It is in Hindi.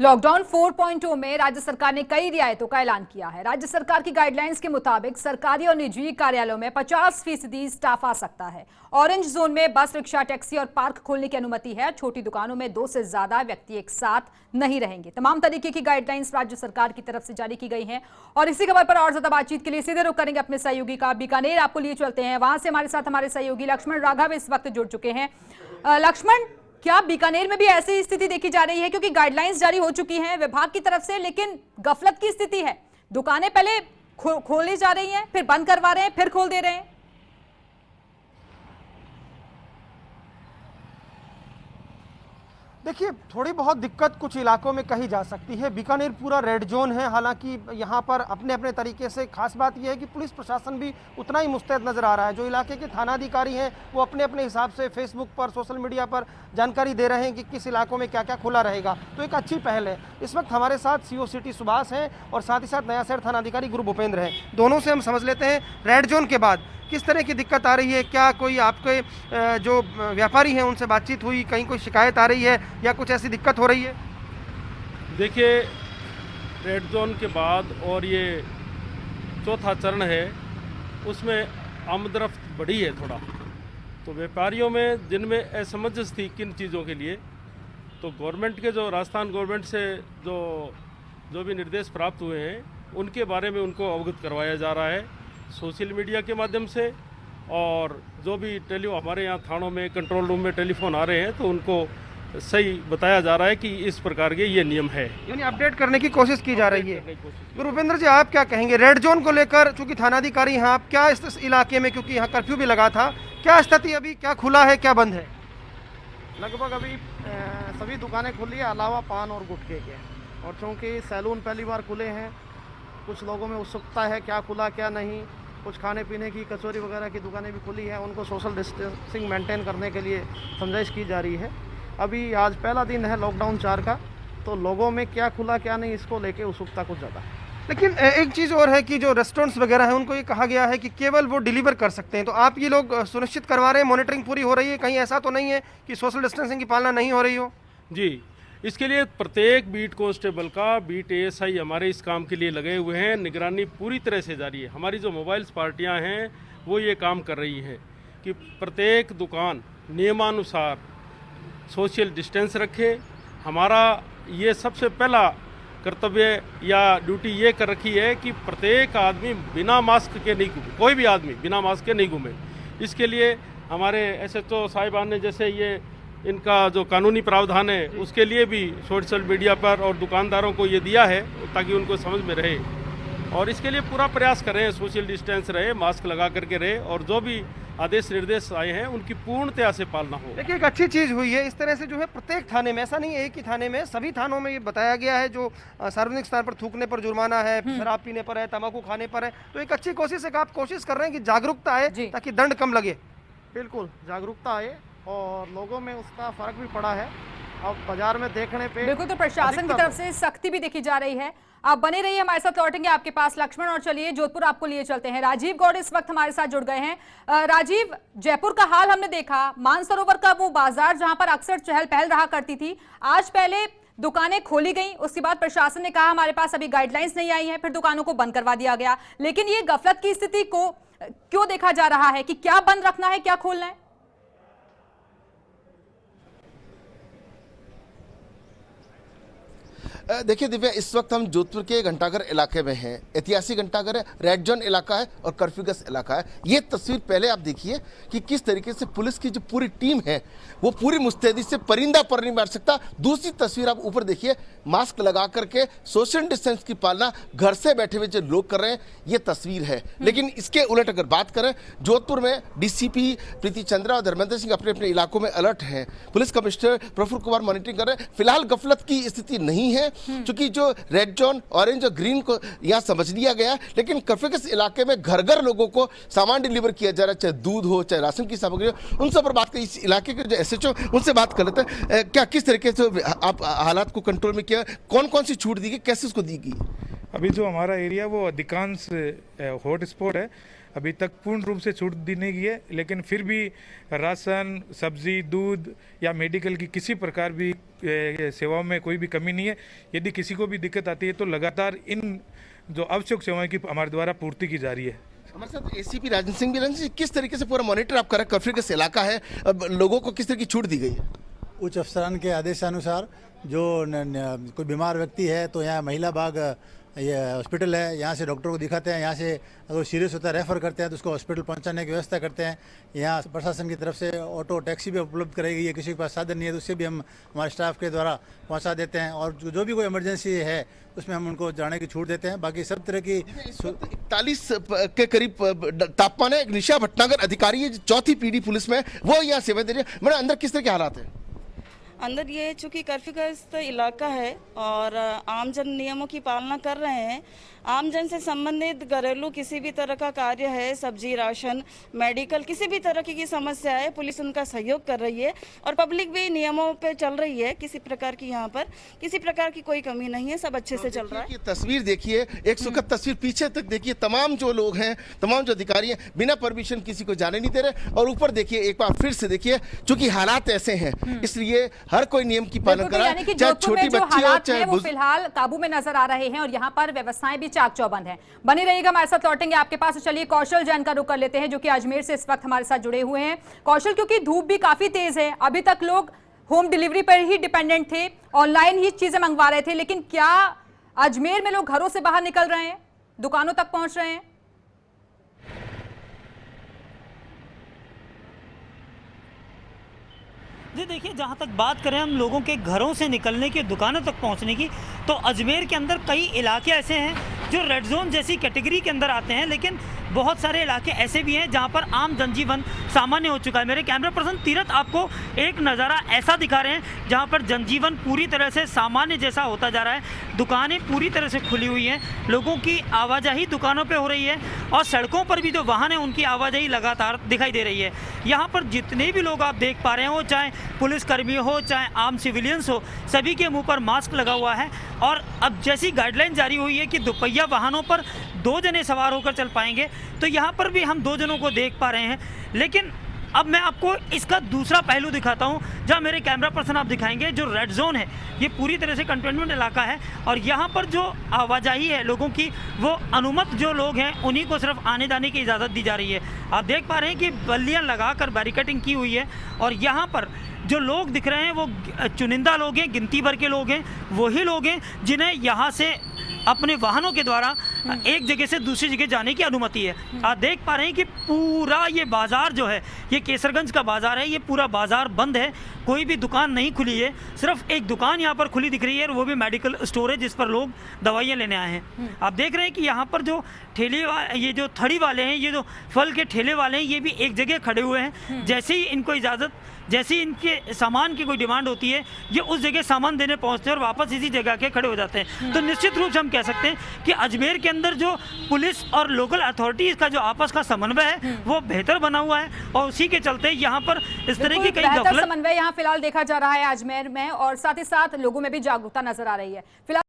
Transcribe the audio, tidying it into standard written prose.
लॉकडाउन 4.0 में राज्य सरकार ने कई रियायतों का ऐलान किया है। राज्य सरकार की गाइडलाइंस के मुताबिक सरकारी और निजी कार्यालयों में 50% स्टाफ आ सकता है। ऑरेंज जोन में बस, रिक्शा, टैक्सी और पार्क खोलने की अनुमति है। छोटी दुकानों में 2 से ज्यादा व्यक्ति एक साथ नहीं रहेंगे। तमाम तरीके की गाइडलाइंस राज्य सरकार की तरफ से जारी की गई हैं। और इसी खबर पर और ज्यादा बातचीत के लिए सीधे रुख करेंगे अपने सहयोगी का। बीकानेर आपको लिए चलते हैं, वहां से हमारे साथ हमारे सहयोगी लक्ष्मण राघव इस वक्त जुड़ चुके हैं। लक्ष्मण, क्या बीकानेर में भी ऐसी स्थिति देखी जा रही है? क्योंकि गाइडलाइंस जारी हो चुकी हैं विभाग की तरफ से, लेकिन गफलत की स्थिति है। दुकानें पहले खोली जा रही हैं, फिर बंद करवा रहे हैं, फिर खोल दे रहे हैं। देखिए, थोड़ी बहुत दिक्कत कुछ इलाकों में कही जा सकती है। बीकानेर पूरा रेड जोन है, हालांकि यहाँ पर अपने अपने तरीके से खास बात यह है कि पुलिस प्रशासन भी उतना ही मुस्तैद नज़र आ रहा है। जो इलाके के थानाधिकारी हैं वो अपने अपने हिसाब से फेसबुक पर, सोशल मीडिया पर जानकारी दे रहे हैं कि किस इलाकों में क्या क्या खुला रहेगा। तो एक अच्छी पहल है। इस वक्त हमारे साथ CO सिटी सुभाष हैं और साथ ही साथ नया शहर थानाधिकारी गुरु भूपेंद्र हैं। दोनों से हम समझ लेते हैं रेड जोन के बाद किस तरह की दिक्कत आ रही है। क्या कोई आपके जो व्यापारी हैं उनसे बातचीत हुई, कहीं कोई शिकायत आ रही है या कुछ ऐसी दिक्कत हो रही है? देखिए, रेड जोन के बाद और ये चौथा चरण है, उसमें आमदरफ्त बढ़ी है थोड़ा। तो व्यापारियों में जिनमें असमंजस थी किन चीज़ों के लिए, तो गवर्नमेंट के जो राजस्थान गवर्नमेंट से जो भी निर्देश प्राप्त हुए हैं उनके बारे में उनको अवगत करवाया जा रहा है सोशल मीडिया के माध्यम से। और जो भी हमारे यहाँ थानों में, कंट्रोल रूम में टेलीफोन आ रहे हैं तो उनको सही बताया जा रहा है कि इस प्रकार के ये नियम है, यानी अपडेट करने की कोशिश की जा रही है। गुरु भूपेंद्र जी, आप क्या कहेंगे रेड जोन को लेकर? चूंकि थानाधिकारी हैं आप, क्या इस इलाके में, क्योंकि यहाँ कर्फ्यू भी लगा था, क्या स्थिति अभी, क्या खुला है, क्या बंद है? लगभग अभी सभी दुकानें खुली है अलावा पान और गुटखे के। और चूँकि सैलून पहली बार खुले हैं, कुछ लोगों में उत्सुकता है क्या खुला क्या नहीं। कुछ खाने पीने की, कचौरी वगैरह की दुकानें भी खुली हैं, उनको सोशल डिस्टेंसिंग मेंटेन करने के लिए समझाइश की जा रही है। अभी आज पहला दिन है लॉकडाउन 4 का, तो लोगों में क्या खुला क्या नहीं इसको लेके उत्सुकता कुछ ज़्यादा है। लेकिन एक चीज़ और है कि जो रेस्टोरेंट्स वगैरह हैं उनको ये कहा गया है कि केवल वो डिलीवर कर सकते हैं। तो आप ये लोग सुनिश्चित करवा रहे हैं, मॉनिटरिंग पूरी हो रही है? कहीं ऐसा तो नहीं है कि सोशल डिस्टेंसिंग की पालना नहीं हो रही हो? जी, इसके लिए प्रत्येक बीट कांस्टेबल का, बीट ASI हमारे इस काम के लिए लगे हुए हैं। निगरानी पूरी तरह से जारी है। हमारी जो मोबाइल्स पार्टियां हैं वो ये काम कर रही हैं कि प्रत्येक दुकान नियमानुसार सोशल डिस्टेंस रखे। हमारा ये सबसे पहला कर्तव्य या ड्यूटी ये कर रखी है कि प्रत्येक आदमी बिना मास्क के नहीं घूमे, कोई भी आदमी बिना मास्क के नहीं घूमे। इसके लिए हमारे SHO साहिबान ने, जैसे ये इनका जो कानूनी प्रावधान है उसके लिए भी सोशल मीडिया पर और दुकानदारों को ये दिया है ताकि उनको समझ में रहे। और इसके लिए पूरा प्रयास करें, सोशल डिस्टेंस रहे, मास्क लगा करके रहे और जो भी आदेश निर्देश आए हैं उनकी पूर्णतया से पालना हो। देखिए, एक अच्छी चीज़ हुई है इस तरह से, जो है प्रत्येक थाने में, ऐसा नहीं है एक ही थाने में, सभी थानों में ये बताया गया है जो सार्वजनिक स्थान पर थूकने पर जुर्माना है, शराब पीने पर है, तंबाकू खाने पर है। तो एक अच्छी कोशिश है कि आप कोशिश कर रहे हैं कि जागरूकता आए ताकि दंड कम लगे। बिल्कुल जागरूकता आए और लोगों में उसका फर्क भी पड़ा है। अब बाजार में देखने पे बिल्कुल, तो प्रशासन की तरफ से सख्ती भी देखी जा रही है। आप बने रहिए, हमारे साथ लौटेंगे आपके पास लक्ष्मण। और चलिए जोधपुर आपको लिए चलते हैं। राजीव गौड़ इस वक्त हमारे साथ जुड़ गए हैं। राजीव, जयपुर का हाल हमने देखा, मानसरोवर का वो बाजार जहां पर अक्सर चहल पहल रहा करती थी, आज पहले दुकानें खोली गई, उसके बाद प्रशासन ने कहा हमारे पास अभी गाइडलाइंस नहीं आई है, फिर दुकानों को बंद करवा दिया गया। लेकिन ये गफलत की स्थिति को क्यों देखा जा रहा है कि क्या बंद रखना है, क्या खोलना है? देखिए दिव्या, इस वक्त हम जोधपुर के घंटाघर इलाके में हैं। ऐतिहासिक घंटाघर है, रेड जोन इलाका है और कर्फ्यूग्रस्त इलाका है। ये तस्वीर पहले आप देखिए कि किस तरीके से पुलिस की जो पूरी टीम है वो पूरी मुस्तैदी से, परिंदा पर नहीं मार सकता। दूसरी तस्वीर आप ऊपर देखिए, मास्क लगा करके सोशल डिस्टेंस की पालना घर से बैठे हुए जो लोग कर रहे हैं, ये तस्वीर है। लेकिन इसके उलट अगर बात करें, जोधपुर में DCP प्रीति चंद्रा और धर्मेंद्र सिंह अपने अपने इलाकों में अलर्ट हैं। Police commissioner Prafulla Kumar monitoring कर रहे हैं। फिलहाल गफलत की स्थिति नहीं है, क्योंकि जो रेड जोन, ऑरेंज और ग्रीन को यहाँ समझ लिया गया। लेकिन कर्फ्यूग्रस्त इलाके में घर घर लोगों को सामान डिलीवर किया जा रहा है, चाहे दूध हो, चाहे राशन की सामग्री हो। उन सब पर बात करें, इस इलाके के जो SHO, उनसे बात कर लेते हैं। क्या किस तरीके से आप हालात को कंट्रोल में किया, कौन कौन सी छूट दी गई, कैसे उसको दी गई? अभी जो हमारा एरिया वो अधिकांश हॉट स्पॉट है, अभी तक पूर्ण रूप से छूट दी नहीं गई है, लेकिन फिर भी राशन, सब्जी, दूध या मेडिकल की किसी प्रकार भी सेवाओं में कोई भी कमी नहीं है। यदि किसी को भी दिक्कत आती है तो लगातार इन जो आवश्यक सेवाओं की हमारे द्वारा पूर्ति की जा रही है। हमारे साथ एसीपी राजन सिंह भी हैं। किस तरीके से पूरा मॉनिटर आप कर रहे हैं? कर्फ्यू का इलाका है, अब लोगों को किस तरह की छूट दी गई है? उच्च अफसरान के आदेशानुसार जो कोई बीमार व्यक्ति है तो यहाँ महिला बाग ये हॉस्पिटल है, यहाँ से डॉक्टर को दिखाते हैं, यहाँ से अगर सीरियस होता है रेफ़र करते हैं तो उसको हॉस्पिटल पहुँचाने की व्यवस्था करते हैं। यहाँ प्रशासन की तरफ से ऑटो टैक्सी भी उपलब्ध कराई गई है, किसी के पास साधन नहीं है तो उससे भी हम हमारे स्टाफ के द्वारा पहुँचा देते हैं। और जो भी कोई इमरजेंसी है उसमें हम उनको जाने की छूट देते हैं। बाकी सब तरह की 41 के करीब तापमान है। निशा भटनागर अधिकारी है, चौथी पीढ़ी पुलिस में, वो यहाँ सेवा दे रही है। मैडम, अंदर किस तरह के हालात हैं? अंदर ये चूँकि कर्फ्यूग्रस्त इलाका है और आमजन नियमों की पालना कर रहे हैं। आमजन से संबंधित घरेलू किसी भी तरह का कार्य है, सब्जी, राशन, मेडिकल, किसी भी तरह की समस्या है, पुलिस उनका सहयोग कर रही है और पब्लिक भी नियमों पे चल रही है। किसी प्रकार की यहाँ पर किसी प्रकार की कोई कमी नहीं है, सब अच्छे से चल रहा है। तस्वीर देखिए, एक सुखद तस्वीर पीछे तक देखिए। तमाम जो लोग हैं, तमाम जो अधिकारी हैं, बिना परमिशन किसी को जाने नहीं दे रहे। और ऊपर देखिए, एक बार फिर से देखिए, चूंकि हालात ऐसे हैं इसलिए हर कोई नियम की पालन कर रहा है, चाहे छोटी बच्ची हो चाहे वो फिलहाल काबू में नजर आ रहे हैं और यहाँ पर व्यवस्थाएं भी चाक चौबंद हैं। बने रहिएगा, हमारे साथ लौटेंगे आपके पास। चलिए कौशल जैन का रुख कर लेते हैं जो कि अजमेर से इस वक्त हमारे साथ जुड़े हुए हैं। कौशल, क्योंकि धूप भी काफी तेज है, अभी तक लोग होम डिलीवरी पर ही डिपेंडेंट थे, ऑनलाइन ही चीजें मंगवा रहे थे, लेकिन क्या अजमेर में लोग घरों से बाहर निकल रहे हैं, दुकानों तक पहुंच रहे हैं? जी देखिए, जहाँ तक बात करें हम लोगों के घरों से निकलने की, दुकानों तक पहुँचने की, तो अजमेर के अंदर कई इलाके ऐसे हैं जो रेड जोन जैसी कैटेगरी के अंदर आते हैं, लेकिन बहुत सारे इलाके ऐसे भी हैं जहाँ पर आम जनजीवन सामान्य हो चुका है। मेरे कैमरा पर्सन तीरथ आपको एक नज़ारा ऐसा दिखा रहे हैं जहाँ पर जनजीवन पूरी तरह से सामान्य जैसा होता जा रहा है। दुकानें पूरी तरह से खुली हुई हैं, लोगों की आवाजाही दुकानों पे हो रही है और सड़कों पर भी जो वाहन है उनकी आवाजाही लगातार दिखाई दे रही है। यहाँ पर जितने भी लोग आप देख पा रहे हैं, वो चाहे पुलिसकर्मी हो चाहे आम सिविलियंस हो, सभी के मुँह पर मास्क लगा हुआ है। और अब जैसी गाइडलाइन जारी हुई है कि दोपहिया वाहनों पर 2 जने सवार होकर चल पाएंगे, तो यहाँ पर भी हम 2 जनों को देख पा रहे हैं। लेकिन अब मैं आपको इसका दूसरा पहलू दिखाता हूँ, जहाँ मेरे कैमरा पर्सन आप दिखाएंगे। जो रेड जोन है ये पूरी तरह से कंटेनमेंट इलाका है और यहाँ पर जो आवाजाही है लोगों की, वो अनुमत जो लोग हैं उन्हीं को सिर्फ आने जाने की इजाज़त दी जा रही है। आप देख पा रहे हैं कि बल्लियाँ लगाकर बैरिकेडिंग की हुई है और यहाँ पर जो लोग दिख रहे हैं वो चुनिंदा लोग हैं, गिनती भर के लोग हैं, वही लोग हैं जिन्हें यहाँ से अपने वाहनों के द्वारा एक जगह से दूसरी जगह जाने की अनुमति है। आप देख पा रहे हैं कि पूरा ये बाज़ार जो है, ये केसरगंज का बाज़ार है, ये पूरा बाज़ार बंद है, कोई भी दुकान नहीं खुली है। सिर्फ एक दुकान यहाँ पर खुली दिख रही है और वो भी मेडिकल स्टोर है जिस पर लोग दवाइयाँ लेने आए हैं। आप देख रहे हैं कि यहाँ पर जो ये जो थड़ी वाले हैं, ये जो फल के ठेले वाले हैं, ये भी एक जगह खड़े हुए हैं। जैसे ही इनको इजाज़त, जैसे इनके सामान की कोई डिमांड होती है, ये उस जगह सामान देने पहुंचते हैं और वापस इसी जगह के खड़े हो जाते हैं। तो निश्चित रूप से हम कह सकते हैं कि अजमेर के अंदर जो पुलिस और लोकल अथॉरिटीज़ का जो आपस का समन्वय है वो बेहतर बना हुआ है और उसी के चलते यहाँ पर इस तरह की कई बेहतर समन्वय यहाँ फिलहाल देखा जा रहा है अजमेर में और साथ ही साथ लोगों में भी जागरूकता नजर आ रही है। फिलहाल